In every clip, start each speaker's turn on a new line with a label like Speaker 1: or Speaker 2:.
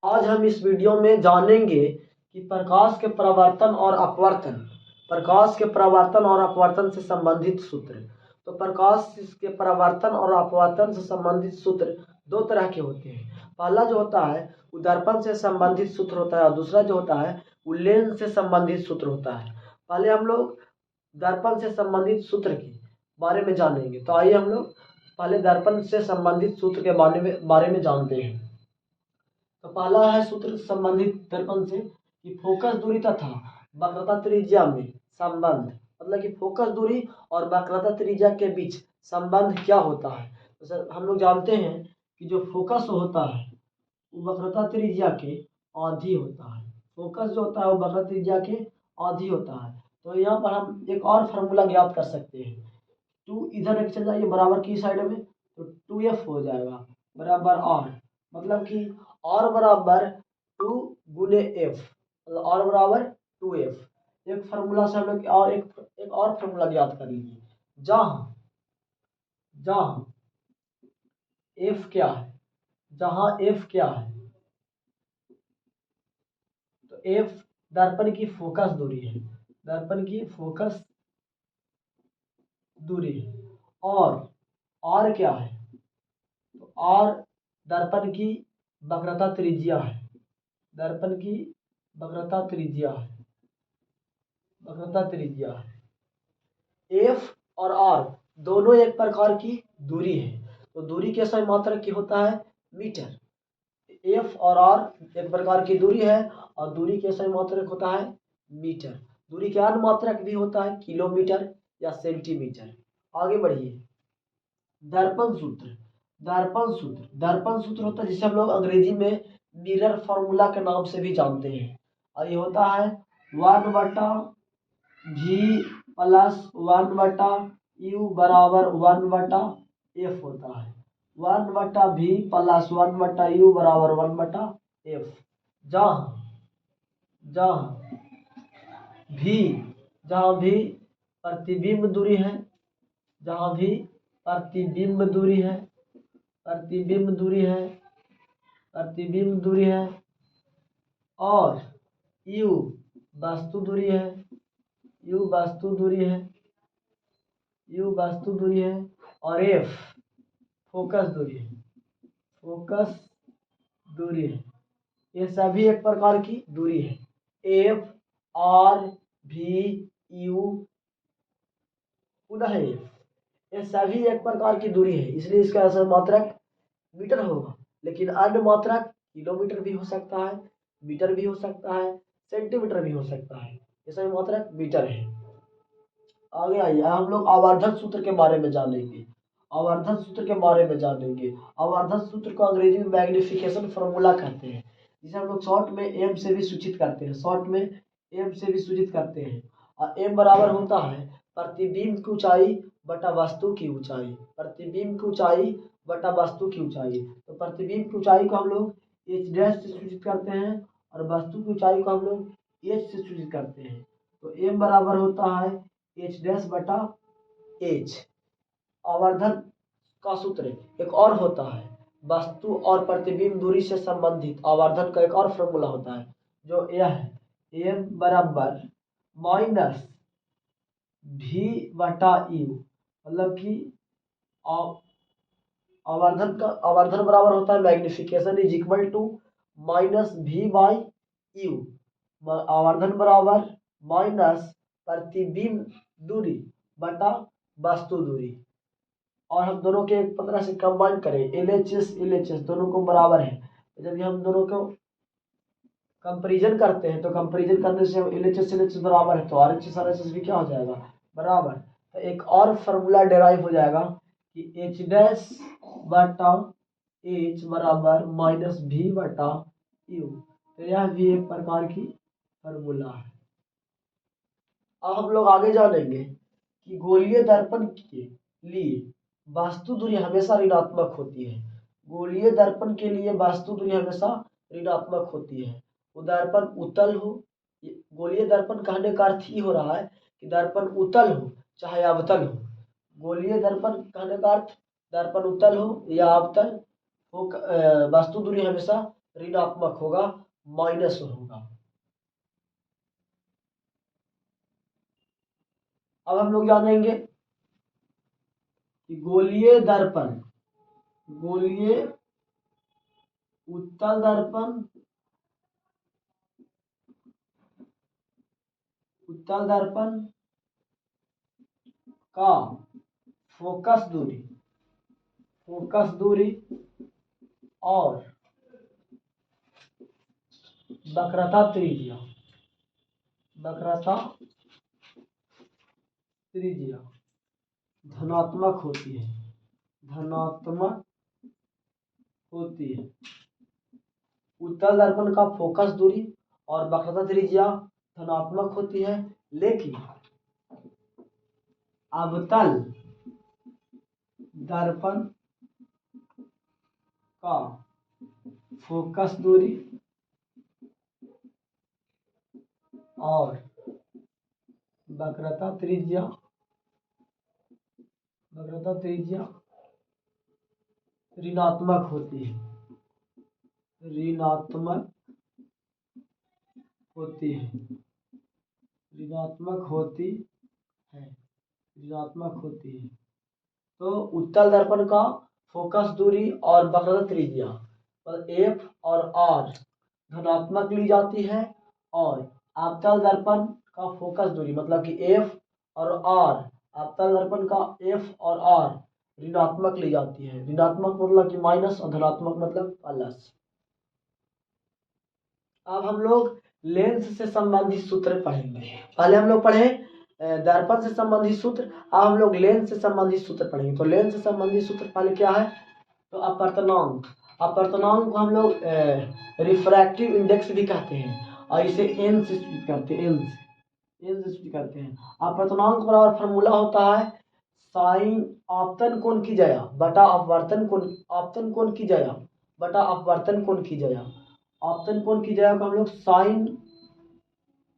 Speaker 1: आज हम इस वीडियो में जानेंगे कि प्रकाश के परावर्तन और अपवर्तन से संबंधित सूत्र। तो प्रकाश के परावर्तन और अपवर्तन से संबंधित सूत्र दो तरह के होते हैं। पहला जो होता है वो दर्पण से संबंधित सूत्र होता है और दूसरा जो होता है वो लेंस से संबंधित सूत्र होता है। पहले हम लोग दर्पण से संबंधित सूत्र के बारे में जानेंगे। तो आइए हम लोग पहले दर्पण से संबंधित सूत्र के बारे में जानते हैं। तो पहला है सूत्र संबंधित दर्पण से कि फोकस दूरी तथा वक्रता त्रिज्या में संबंध, मतलब कि फोकस दूरी और वक्रता त्रिज्या के बीच संबंध क्या होता है। तो सर हम लोग जानते हैं कि जो फोकस होता है वो वक्रता त्रिज्या के आधी होता है। फोकस जो होता है वो वक्रता त्रिज्या के आधी होता है। तो यहाँ पर हम एक और फार्मूला ज्ञात कर सकते हैं। 2 इधर लेके चल जाइए बराबर की साइड में, तो 2f हो जाएगा बराबर r, मतलब कि r बराबर 2 गुने f, मतलब r बराबर 2f। एक फार्मूला से हम लोग और एक और फार्मूला ज्ञात कर लीजिए। जहाँ जहाँ f क्या है, जहाँ f क्या है, तो f दर्पण की फोकस दूरी है, दर्पण की फोकस दूरी है। और r क्या है, तो r दर्पण की वक्रता त्रिज्या है, दर्पण की वक्रता त्रिज्या है, वक्रता त्रिज्या है। एफ और आर दोनों एक प्रकार की दूरी है। तो दूरी के सही मात्रक की होता है मीटर। एफ और आर एक प्रकार की दूरी है और दूरी के सही मात्रक होता है मीटर। दूरी के अन्य मात्रक भी होता है किलोमीटर या सेंटीमीटर। आगे बढ़िए। दर्पण सूत्र, दर्पण सूत्र होता है जिसे हम लोग अंग्रेजी में मिरर फॉर्मूला के नाम से भी जानते हैं। और ये होता है 1/v प्लस 1/u बराबर 1/f होता है। 1/v प्लस 1/u बराबर 1/f। जहाँ जहाँ भी जहाँ भी प्रतिबिंब दूरी है, जहाँ भी प्रतिबिंब दूरी है, प्रतिबिंब दूरी है, प्रतिबिंब दूरी है, और u वस्तु दूरी है, u वस्तु दूरी है, u वस्तु दूरी है, और f फोकस दूरी है, फोकस दूरी है। ये सभी एक प्रकार की दूरी है। f r v u पुनः f, ये सभी एक प्रकार की दूरी है, इसलिए इसका असर मात्रक मीटर होगा। लेकिन अन्य मात्रक किलोमीटर भी हो सकता है, मीटर भी हो सकता है, सेंटीमीटर भी हो सकता है। ये सभी मात्रक मीटर है। आगे आइए हम लोग आवर्धन सूत्र के बारे में जानेंगे। आवर्धन सूत्र के बारे में जानेंगे। आवर्धन सूत्र को अंग्रेजी में मैग्निफिकेशन फॉर्मूला कहते हैं, जिसे हम लोग शॉर्ट में एम से भी सूचित करते हैं, शॉर्ट में एम से भी सूचित करते हैं। और एम बराबर होता है प्रतिबिंब की ऊंचाई बटा वस्तु की ऊंचाई, प्रतिबिंब की ऊंचाई बटा वस्तु की ऊंचाई। तो प्रतिबिंब की ऊंचाई को हम लोग एच डैश से सूचित करते हैं और वस्तु की ऊंचाई को हम लोग एच से सूचित करते हैं। तो एम बराबर होता है एच डैश बटा एच। आवर्धन का सूत्र एक और होता है, वस्तु और प्रतिबिंब दूरी से संबंधित आवर्धन का एक और फॉर्मूला होता है, जो यह है एम बराबर माइनस भी बटा यू, मतलब कि आवर्धन बराबर होता है magnification is equal to minus v by u. आवर्धन बराबर माइनस प्रतिबिंब दूरी बटा वस्तु दूरी। और हम दोनों के एक तरह से कंबाइन करें, एल एच एस दोनों को बराबर है। जब ये हम दोनों को कंपेरिजन करते हैं तो कंपेरिजन करने से एल एच एस बराबर है, तो आर एच एस भी क्या हो जाएगा बराबर। तो एक और फार्मूला डेराइव हो जाएगा कि एच डैश बटा एच बराबर माइनस भी बटा यू। तो यह भी एक प्रकार की फार्मूला है। अब हम लोग आगे जानेंगे कि गोलीय दर्पण के लिए वास्तु दूरी हमेशा ऋणात्मक होती है। गोलीय दर्पण के लिए वास्तु दूरी हमेशा ऋणात्मक होती है। वो दर्पण उत्तल हो, गोलीय दर्पण कहने का अर्थ ही हो रहा है कि दर्पण उत्तल हो चाहे अवतल हो। गोलीय दर्पण कहने का अर्थ दर्पण उत्तल हो या अवतल हो, वास्तु दूरी हमेशा ऋणात्मक होगा, माइनस होगा। अब हम लोग जानेंगे कि गोलीय उत्तल दर्पण का फोकस दूरी और वक्रता त्रिज्या धनात्मक होती है। उत्तल दर्पण का फोकस दूरी और वक्रता त्रिज्या धनात्मक होती है, लेकिन अवतल दर्पण का फोकस दूरी और वक्रता त्रिज्या ऋणात्मक होती है। तो उत्तल दर्पण का फोकस दूरी और वक्रता त्रिज्या एफ और आर धनात्मक ली जाती है, और अवतल दर्पण का फोकस दूरी मतलब कि एफ और आर, अवतल दर्पण का एफ और आर ऋणात्मक ली जाती है। ऋणात्मक मतलब कि माइनस और धनात्मक मतलब प्लस। अब हम लोग लेंस से संबंधित सूत्र पढ़ेंगे। पहले हम लोग पढ़े दर्पण से संबंधित सूत्र, अब हम लोग लेंस से संबंधित सूत्र पढ़ेंगे। तो लेंस से संबंधित सूत्र पहले क्या है, तो अपवर्तनांक को हम लोग रिफ्रैक्टिव इंडेक्स भी कहते हैं, और इसे एन से सूचित करते हैं। अपवर्तनांक बराबर फॉर्मूला होता है साइन आपतन कोण की जया बटा अपवर्तन कोण की जया बटा अपवर्तन कोण की जया। आपतन कोण की जगह को हम लोग साइन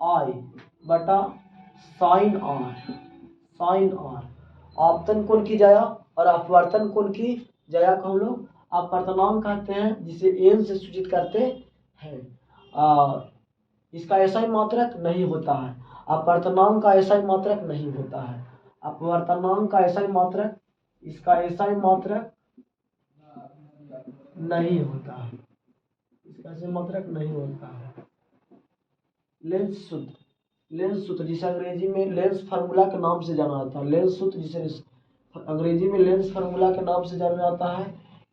Speaker 1: आई बटा साइन आर आपतन कोण की जगह और अपवर्तन कोण की जगह को हम लोग अपवर्तनांक कहते हैं, जिसे एन से सूचित करते हैं। इसका ऐसा ही मात्रक नहीं होता है, अपवर्तनांक का ऐसा ही मात्रक नहीं होता है। अपवर्तनांक का ऐसा ही मात्रक, इसका ऐसा ही मात्रक नहीं होता है, इसका ऐसा मात्रक नहीं होता है। लेंस सूत्र जिसे अंग्रेजी में लेंस फार्मूला के नाम से जाना जाता है। लेंस सूत्र जिसे अंग्रेजी में लेंस फार्मूला के नाम से जाना जाता है।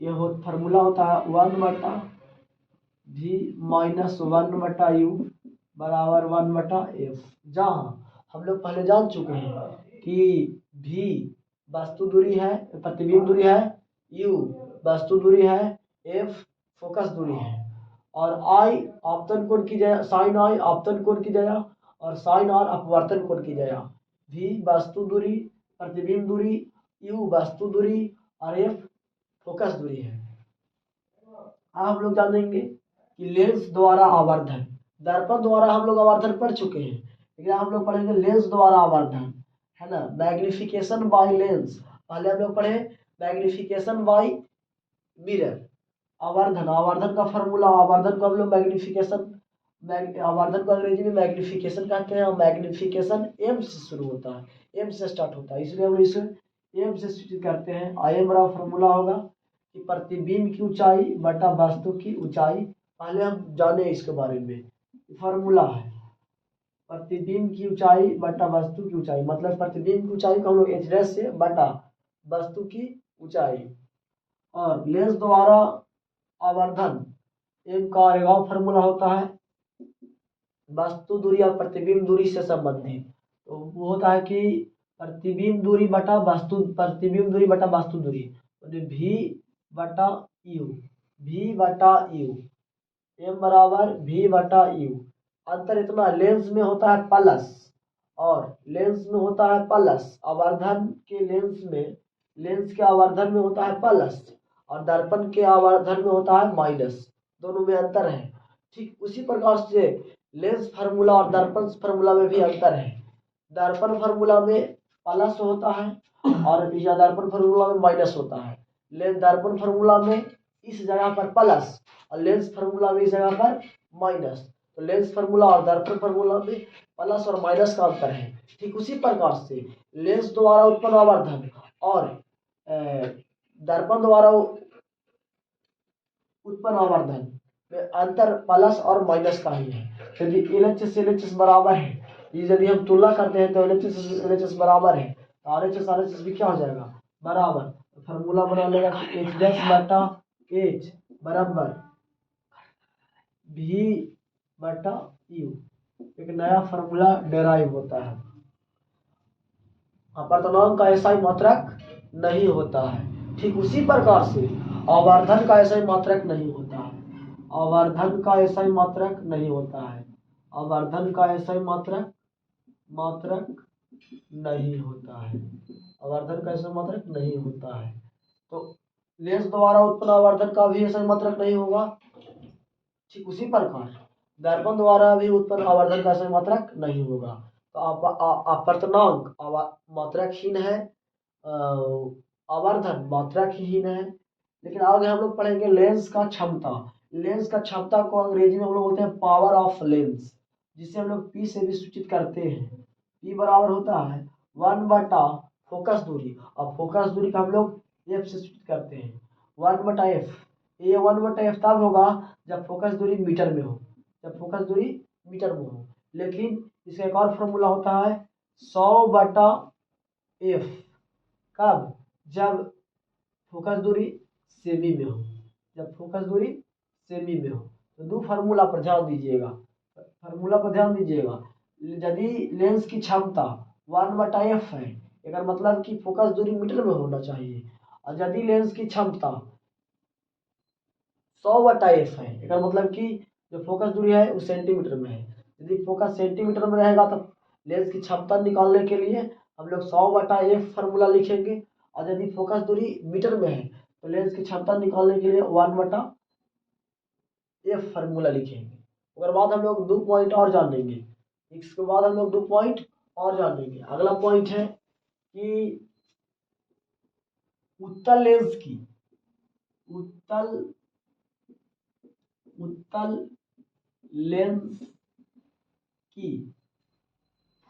Speaker 1: यह फार्मूला होता है 1/v माइनस 1/u बराबर 1/f, जहाँ हम लोग पहले जान चुके हैं कि v वस्तु दूरी है, प्रतिबिंब दूरी है, u वस्तु दूरी है, f फोकस दूरी है, और I आपतन कोण की जगह साइन आई आपतन कोण की जगह और साइन आर अपवर्तन कोण की जगह। v वस्तु दूरी, प्रतिबिंब दूरी, u वस्तु दूरी और f फोकस दूरी है। अब हम लोग जानेंगे कि लेंस द्वारा आवर्धन। दर्पण द्वारा हम लोग आवर्धन पढ़ चुके हैं, लेकिन हम लोग पढ़ेंगे लेंस द्वारा आवर्धन, है ना। मैग्निफिकेशन बाय लेंस पहले हम लोग पढ़े, मैग्निफिकेशन बाय मिरर। आवर्धन का फॉर्मूला, आवर्धन को हम लोग आवर्धन को अंग्रेजी में मैग्निफिकेशन कहते हैं, और मैग्निफिकेशन एम से शुरू होता है, एम से स्टार्ट होता है, इसलिए हम इसे एम से सूचित करते हैं। एम बराबर फॉर्मूला होगा कि प्रतिबिंब की ऊंचाई बटा वस्तु की ऊंचाई। पहले हम जाने इसके बारे में, फॉर्मूला है प्रतिबिंब की ऊंचाई बटा वस्तु की ऊंचाई, मतलब प्रतिबिंब की ऊंचाई को हम लोग h' से बटा वस्तु की ऊंचाई। और लेंस द्वारा आवर्धन एम का अरेगाव फॉर्मूला होता है वस्तु दूरी और प्रतिबिंब दूरी से संबंधित। तो वो होता है कि प्रतिबिंब दूरी बटा वस्तु दूरी, v बटा u, m बराबर v बटा u। अंतर इतना, लेंस में होता है प्लस आवर्धन के लेंस के आवर्धन में होता है प्लस, और दर्पण के आवर्धन में होता है माइनस, दोनों में अंतर है। ठीक उसी प्रकार से लेंस फार्मूला और दर्पण फार्मूला में भी अंतर है। दर्पण फार्मूला में प्लस होता है और दर्पण फार्मूला में माइनस होता है। दर्पण फार्मूला में इस जगह पर प्लस और लेंस फार्मूला में इस जगह पर माइनस। तो लेंस फार्मूला और दर्पण फार्मूला में प्लस और माइनस का अंतर है। ठीक उसी प्रकार से लेंस द्वारा उत्पन्न आवर्धन और दर्पण द्वारा उत्पन्न आवर्धन में अंतर प्लस और माइनस का ही है। यदि LHS से LHS बराबर है, यदि हम तुलना करते हैं तो LHS से LHS बराबर है, तो RHS RHS भी क्या हो जाएगा बराबर। तो फार्मूला बना लेगा कि H डैश बटा H बराबर V बटा U। एक नया फार्मूला डेराइव होता है। अपवर्तनांक का ऐसा ही मात्रक नहीं होता है। ठीक उसी प्रकार से आवर्धन का ऐसा ही मात्रक नहीं होता है। आवर्धन का ऐसा ही मात्रक नहीं होता है। आवर्धन का ऐसा ही मात्रक नहीं होता है। आवर्धन का ऐसा मात्रक नहीं होता है। तो लेंस द्वारा उत्पन्न आवर्धन का भी ऐसा ही मात्रक नहीं होगा। ठीक उसी प्रकार दर्पण द्वारा भी उत्पन्न आवर्धन का ऐसा ही मात्रक नहीं होगा। तो अपवर्तनांक मात्रकहीन है, आवर्धन मात्रकहीन है। लेकिन आगे हम लोग पढ़ेंगे लेंस का क्षमता। लेंस का क्षमता को अंग्रेजी में हम लोग बोलते हैं पावर ऑफ लेंस, जिसे हम लोग P से भी सूचित करते हैं। P बराबर होता है 1 बटा फोकस दूरी, और फोकस दूरी का हम लोग F से सूचित करते हैं 1 बटा F। ये 1 बटा F तब होगा जब फोकस दूरी मीटर में हो, जब फोकस दूरी मीटर में हो। लेकिन इसका एक और फॉर्मूला होता है 100 बटा F, कब? जब फोकस दूरी सेमी में हो, जब फोकस दूरी सेमी में हो। तो दो फार्मूला पर ध्यान दीजिएगा, फार्मूला पर ध्यान दीजिएगा। यदि लेंस की क्षमता 1 बटा F है, इसका मतलब कि फोकस दूरी मीटर में होना चाहिए। और यदि लेंस की क्षमता 100 बटा F है, इसका मतलब कि जो फोकस दूरी है वो सेंटीमीटर में है। यदि फोकस सेंटीमीटर में रहेगा तो लेंस की क्षमता निकालने के लिए हम लोग 100 बटा F फार्मूला लिखेंगे। और यदि फोकस दूरी मीटर में है तो लेंस की क्षमता निकालने के लिए 1 बटा F फार्मूला लिखेंगे। उसके बाद हम लोग 2 पॉइंट और जानेंगे। इसके बाद हम लोग 2 पॉइंट और जानेंगे। अगला पॉइंट है कि उत्तल लेंस की उत्तल लेंस की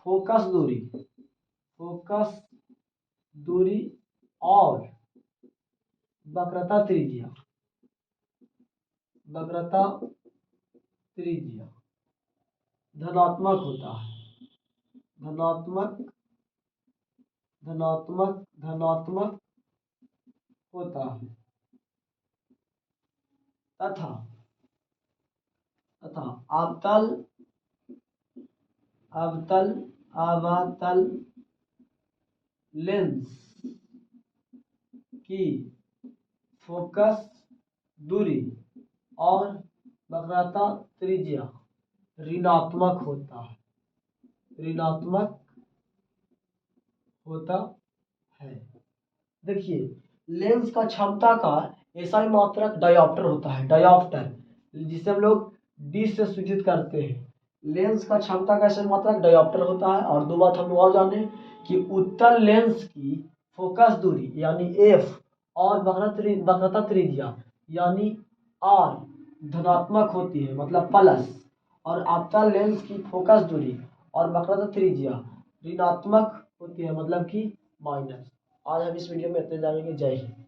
Speaker 1: फोकस दूरी और वक्रता त्रिज्या धनात्मक होता है। धनात्मक होता है तथा अवतल लेंस की फोकस दूरी और वक्रता त्रिज्या ऋणात्मक होता है। देखिए लेंस का क्षमता का ऐसा ही मात्रक डायोप्टर होता है, डायोप्टर, जिसे हम लोग D से सूचित करते हैं। लेंस का क्षमता का ऐसा मात्रक डायोप्टर होता है। और दो बात हम लोग और जाने कि उत्तल लेंस की फोकस दूरी यानी F और वक्रता त्रिज्या यानी R धनात्मक होती है, मतलब प्लस। और अवतल लेंस की फोकस दूरी और वक्रता त्रिज्या ऋणात्मक होती है, मतलब कि माइनस। आज हम इस वीडियो में इतने जानेंगे। जय हिंद।